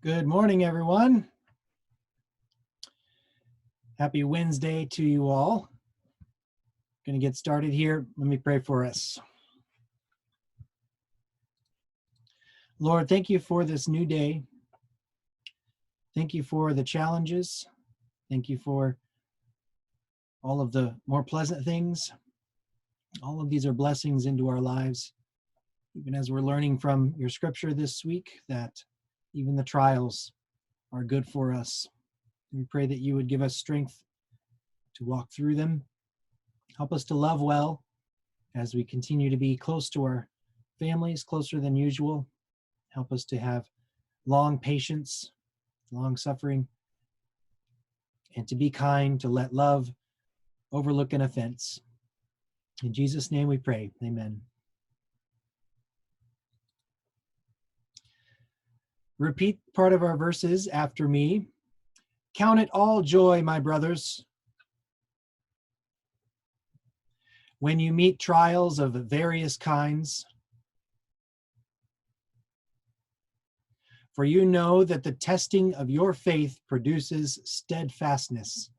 Good morning, everyone. Happy Wednesday to you all. Going to get started here. Let me pray for us. Lord, thank you for this new day. Thank you for the challenges. Thank you for all of the more pleasant things. All of these are blessings into our lives. Even as we're learning from your scripture this week, that even the trials are good for us. We pray that you would give us strength to walk through them. Help us to love well as we continue to be close to our families, closer than usual. Help us to have long patience, long suffering, and to be kind, to let love overlook an offense. In Jesus' name we pray. Amen. Repeat part of our verses after me. Count it all joy, my brothers, when you meet trials of various kinds. For you know that the testing of your faith produces steadfastness.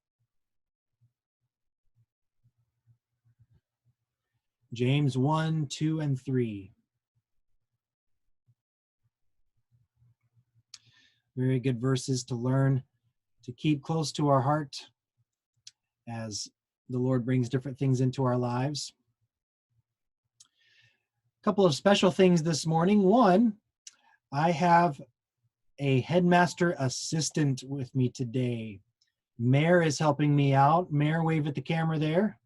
James 1, 2, and 3. Very good verses to learn, to keep close to our heart as the Lord brings different things into our lives. A couple of special things this morning. One, I have a headmaster assistant with me today. Mare is helping me out. Mare, wave at the camera there.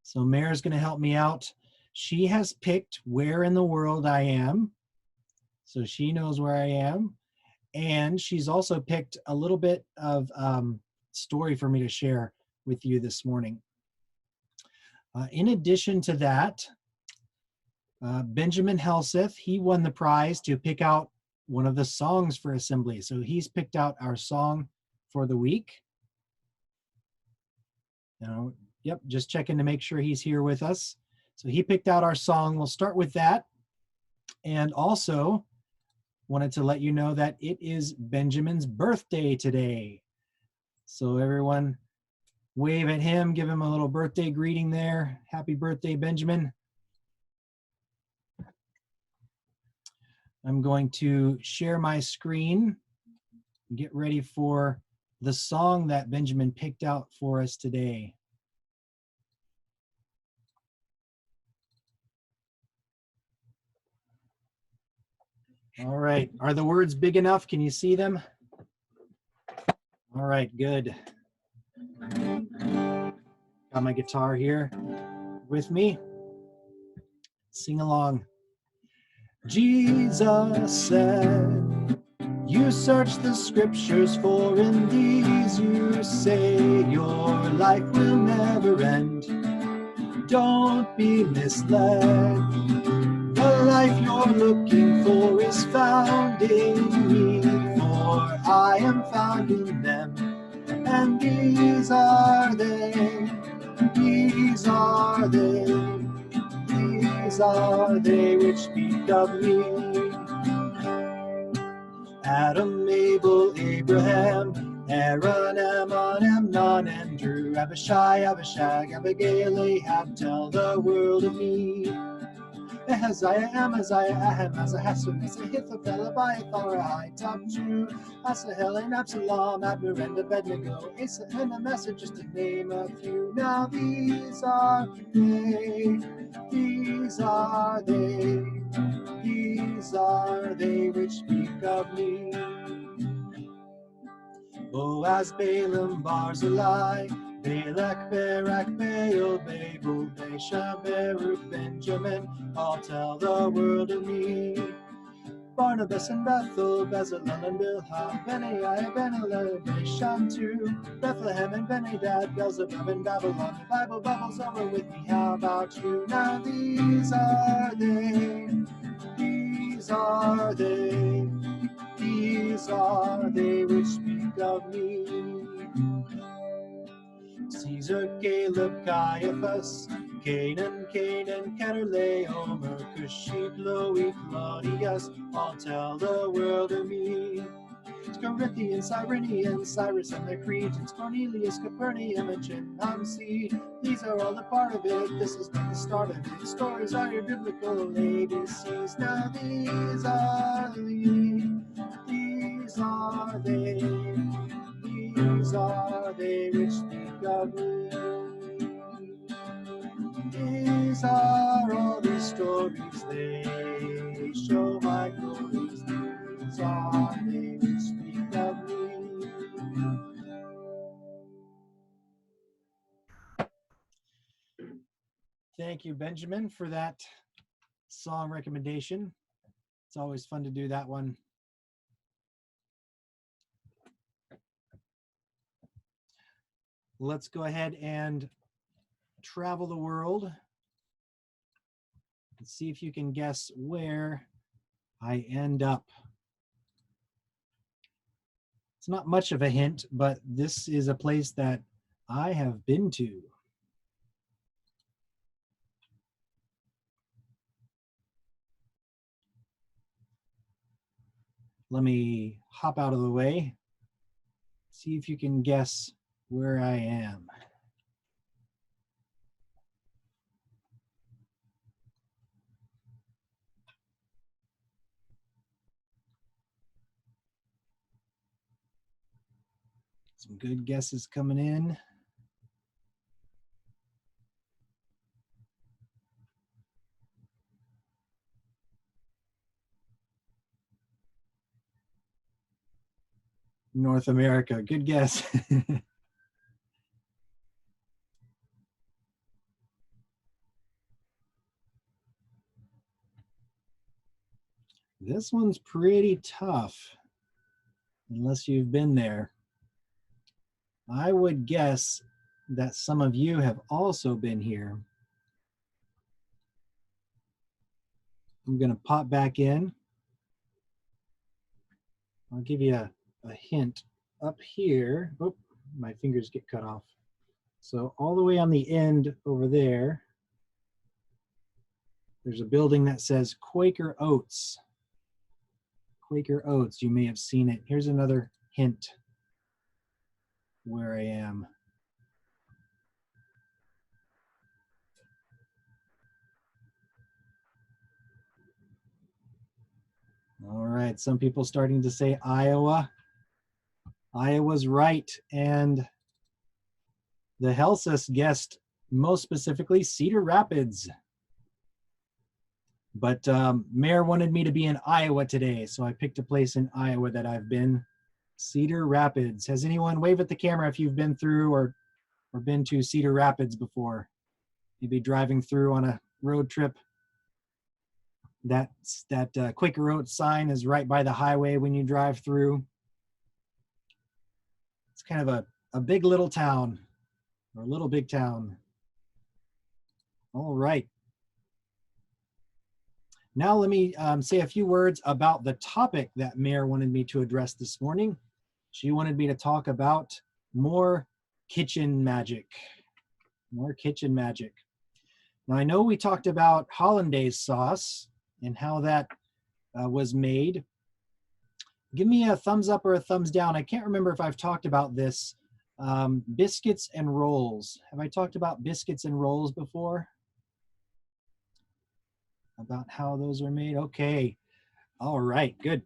So Mare is going to help me out. She has picked where in the world I am, so she knows where I am. And she's also picked a little bit of story for me to share with you this morning. In addition to that, Benjamin Helseth, he won the prize to pick out one of the songs for Assembly. So he's picked out our song for the week. Now, yep, just checking to make sure he's here with us. So he picked out our song. We'll start with that. And also wanted to let you know that it is Benjamin's birthday today. So everyone wave at him, give him a little birthday greeting there. Happy birthday, Benjamin. I'm going to share my screen and get ready for the song that Benjamin picked out for us today. All right, are the words big enough? Can you see them? All right, good. Got my guitar here with me. Sing along. Jesus said, you search the scriptures, for in these you say your life will never end. Don't be misled. The life you're looking for is found in me, for I am found in them. And these are they, these are they, these are they which speak of me. Adam, Abel, Abraham, Aaron, Ammon, Amnon, Andrew, Abishai, Abishag, Abigail, Ahab, tell the world of me. Ahaziah, Amaziah, Ahimaaz, Ahasuerus, Ahithophel, Abiathar, Ahitub, Asahel, and Absalom, Abner, and Abednego, Asa, and Amasa, just to name a few. Now these are they, these are they, these are they which speak of me. Boaz, Balaam, Barzillai, Balak, Barak, Baal, Babel, Baasha, Baruch, Benjamin, all tell the world of me. Barnabas and Bethel, Bezalel and Bilhah, Benaiah, Beneleh, Basham too, Bethlehem and Benadad, Beelzebub and Babylon. The Bible bubbles over with me, how about you? Now these are they, these are they, these are they which speak of me. Caesar, Caleb, Caiaphas, Canaan, Canaan, Caterleo, Mercushi, Chloe, Claudius, all tell the world of me. Corinthian, Cyrenian, Cyrus and the Cretans, Cornelius, Capernaum, and Chenamsi. These are all a part of it. This is not the start of it. Stories are your biblical ABCs. Now these are they which speak of me. These are all the stories, they show my glories. These are they which speak of me. Thank you, Benjamin, for that song recommendation. It's always fun to do that one. Let's go ahead and travel the world and see if you can guess where I end up. It's not much of a hint, but this is a place that I have been to. Let me hop out of the way. See if you can guess where I am. Some good guesses coming in. North America, good guess. This one's pretty tough, unless you've been there. I would guess that some of you have also been here. I'm gonna pop back in. I'll give you a hint. Up here, oh, my fingers get cut off. So all the way on the end over there, there's a building that says Quaker Oats. Quaker Oats, you may have seen it. Here's another hint where I am. All right, some people starting to say Iowa. Iowa's right, and the Helsas guessed most specifically Cedar Rapids. But Mayor wanted me to be in Iowa today, so I picked a place in Iowa that I've been. Cedar Rapids. Has anyone wave at the camera if you've been through or been to Cedar Rapids before? Maybe driving through on a road trip. That Quaker Oats sign is right by the highway when you drive through. It's kind of a big little town, or a little big town. All right. Now let me say a few words about the topic that Mayor wanted me to address this morning. She wanted me to talk about more kitchen magic. More kitchen magic. Now I know we talked about hollandaise sauce and how that was made. Give me a thumbs up or a thumbs down. I can't remember if I've talked about this. Biscuits and rolls. Have I talked about biscuits and rolls before? About how those are made? Okay. All right, good.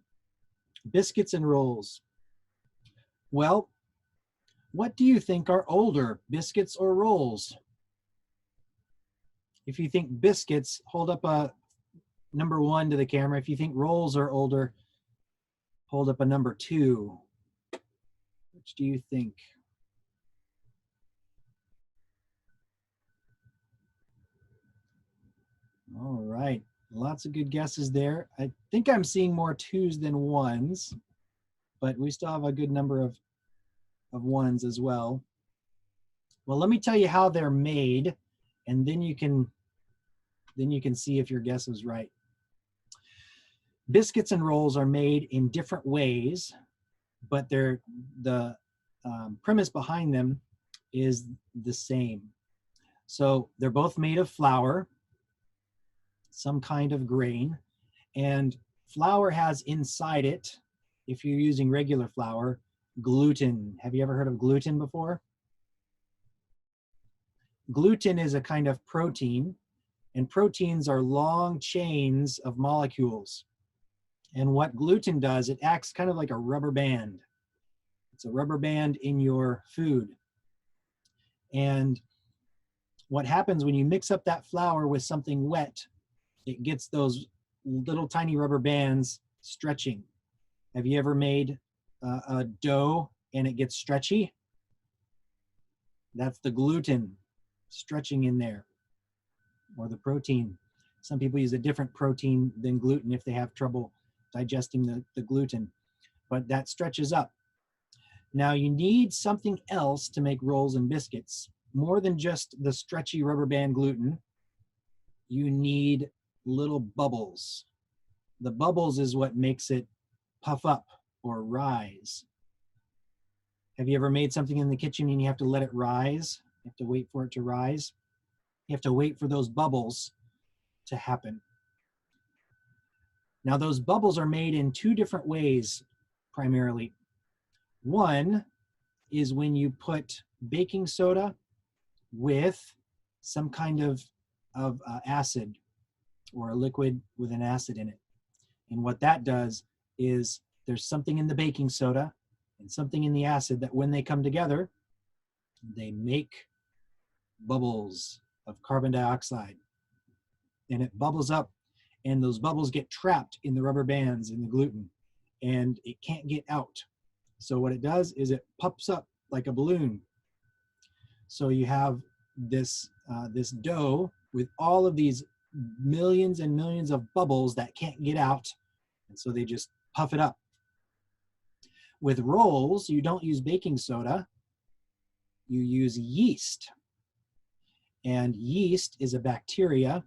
Biscuits and rolls. Well, what do you think are older, biscuits or rolls? If you think biscuits, hold up a number 1 to the camera. If you think rolls are older, hold up a number 2. Which do you think? All right, lots of good guesses there. I think I'm seeing more 2s than 1s, but we still have a good number of 1s as well. Well, let me tell you how they're made, and then you can see if your guess was right. Biscuits and rolls are made in different ways, but the premise behind them is the same. So they're both made of flour, some kind of grain, and flour has inside it, if you're using regular flour, gluten. Have you ever heard of gluten before? Gluten is a kind of protein, and proteins are long chains of molecules. And what gluten does, it acts kind of like a rubber band. It's a rubber band in your food. And what happens when you mix up that flour with something wet, it gets those little tiny rubber bands stretching. Have you ever made a dough and it gets stretchy? That's the gluten stretching in there, or the protein. Some people use a different protein than gluten if they have trouble digesting the gluten, but that stretches up. Now you need something else to make rolls and biscuits. More than just the stretchy rubber band gluten, you need little bubbles. The bubbles is what makes it puff up or rise. Have you ever made something in the kitchen and you have to let it rise? You have to wait for it to rise. You have to wait for those bubbles to happen. Now those bubbles are made in two different ways primarily. One is when you put baking soda with some kind of acid, or a liquid with an acid in it. And what that does is there's something in the baking soda and something in the acid that when they come together, they make bubbles of carbon dioxide. And it bubbles up, and those bubbles get trapped in the rubber bands in the gluten, and it can't get out. So what it does is it puffs up like a balloon. So you have this dough with all of these millions and millions of bubbles that can't get out, and so they just puff it up. With rolls, you don't use baking soda, you use yeast. And yeast is a bacteria,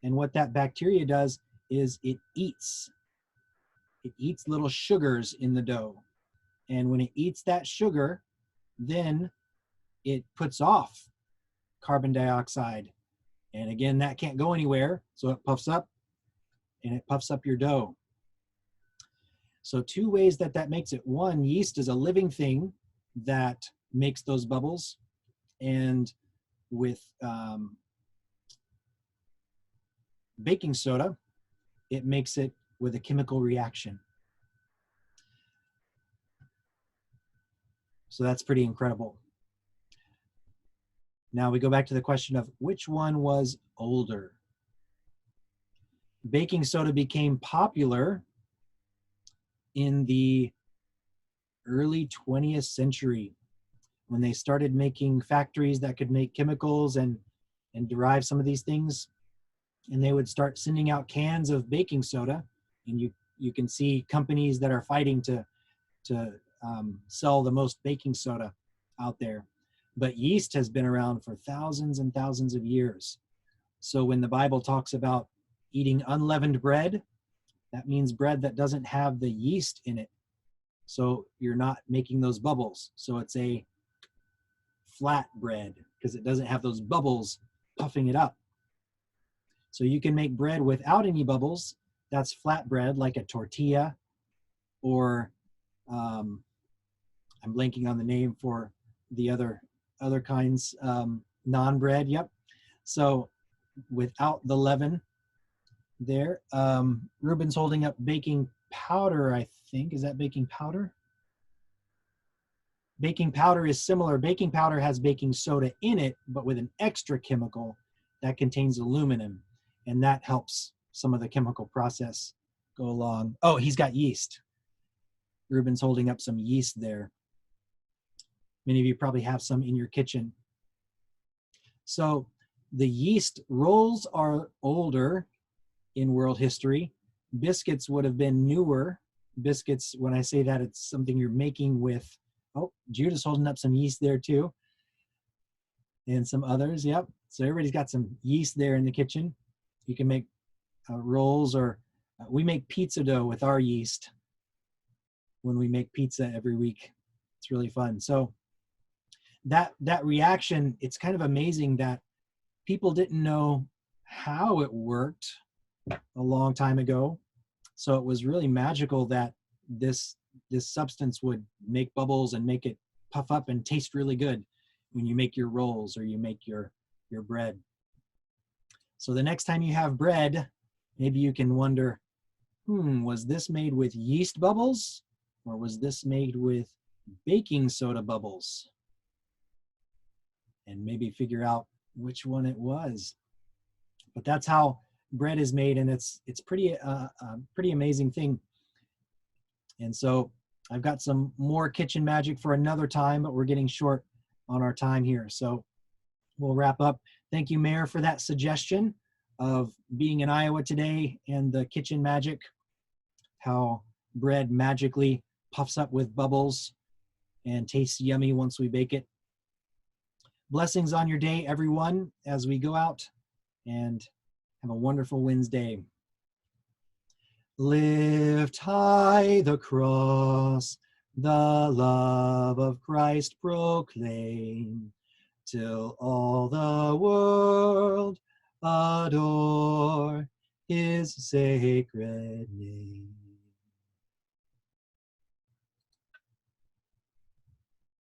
and what that bacteria does is it eats little sugars in the dough. And when it eats that sugar, then it puts off carbon dioxide. And again, that can't go anywhere, so it puffs up, and it puffs up your dough. So two ways that makes it. One, yeast is a living thing that makes those bubbles, and with baking soda, it makes it with a chemical reaction. So that's pretty incredible. Now we go back to the question of which one was older. Baking soda became popular in the early 20th century when they started making factories that could make chemicals and derive some of these things. And they would start sending out cans of baking soda, and you can see companies that are fighting to sell the most baking soda out there. But yeast has been around for thousands and thousands of years. So when the Bible talks about eating unleavened bread, that means bread that doesn't have the yeast in it. So you're not making those bubbles. So it's a flat bread because it doesn't have those bubbles puffing it up. So you can make bread without any bubbles. That's flat bread, like a tortilla, or I'm blanking on the name for the other kinds, non-bread. Yep. So without the leaven there. Ruben's holding up baking powder, I think. Is that baking powder? Baking powder is similar. Baking powder has baking soda in it, but with an extra chemical that contains aluminum, and that helps some of the chemical process go along. Oh, he's got yeast. Ruben's holding up some yeast there. Many of you probably have some in your kitchen. So the yeast rolls are older in world history. Biscuits would have been newer. Biscuits, when I say that, it's something you're making with, oh, Judah's holding up some yeast there too. And some others, yep. So everybody's got some yeast there in the kitchen. You can make rolls, or we make pizza dough with our yeast when we make pizza every week. It's really fun. So that reaction, it's kind of amazing that people didn't know how it worked a long time ago. So it was really magical that this substance would make bubbles and make it puff up and taste really good when you make your rolls or you make your bread. So the next time you have bread, maybe you can wonder, was this made with yeast bubbles or was this made with baking soda bubbles? And maybe figure out which one it was. But that's how bread is made, and it's pretty amazing thing. And so I've got some more kitchen magic for another time, but we're getting short on our time here. So we'll wrap up. Thank you, Mayor, for that suggestion of being in Iowa today and the kitchen magic, how bread magically puffs up with bubbles and tastes yummy once we bake it. Blessings on your day, everyone, as we go out, and have a wonderful Wednesday. Lift high the cross, the love of Christ proclaim, till all the world adore his sacred name.